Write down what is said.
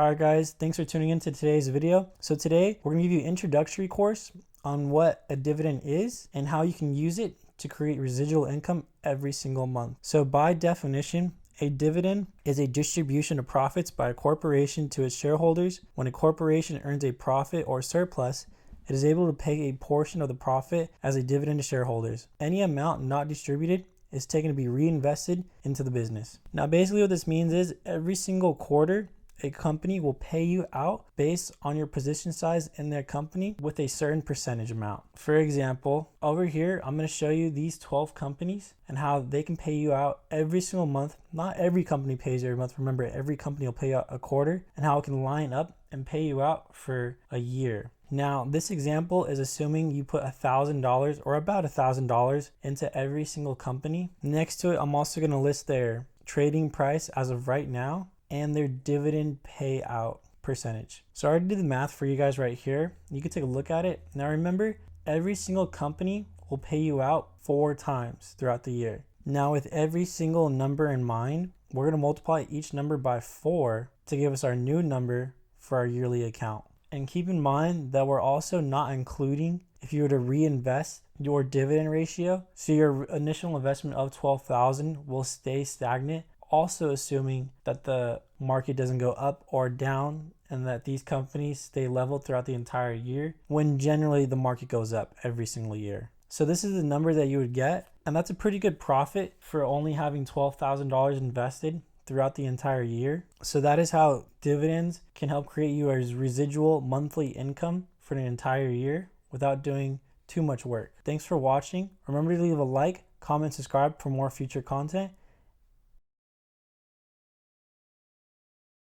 Alright guys, thanks for tuning in to today's video. So today we're going to give you an introductory course on what a dividend is and how you can use it to create residual income every single month. So by definition, a dividend is a distribution of profits by a corporation to its shareholders. When a corporation earns a profit or surplus, it is able to pay a portion of the profit as a dividend to shareholders. Any amount not distributed is taken to be reinvested into the business. Now basically what this means is every single quarter, a company will pay you out based on your position size in their company with a certain percentage amount. For example, over here, I'm going to show you these 12 companies and how they can pay you out every single month. Not every company pays every month. Remember, every company will pay out a quarter, and how it can line up and pay you out for a year. Now, this example is assuming you put $1,000 or about $1,000 into every single company. Next to it, I'm also going to list their trading price as of right now and their dividend payout percentage. So I already did the math for you guys right here. You can take a look at it. Now remember, every single company will pay you out 4 times throughout the year. Now with every single number in mind, we're going to multiply each number by 4 to give us our new number for our yearly account. And keep in mind that we're also not including if you were to reinvest your dividend ratio. So your initial investment of $12,000 will stay stagnant, also assuming that the market doesn't go up or down and that these companies stay level throughout the entire year, when generally the market goes up every single year. So this is the number that you would get, and that's a pretty good profit for only having $12,000 invested throughout the entire year. So that is how dividends can help create you a residual monthly income for an entire year without doing too much work. Thanks for watching. Remember to leave a like, comment, subscribe for more future content,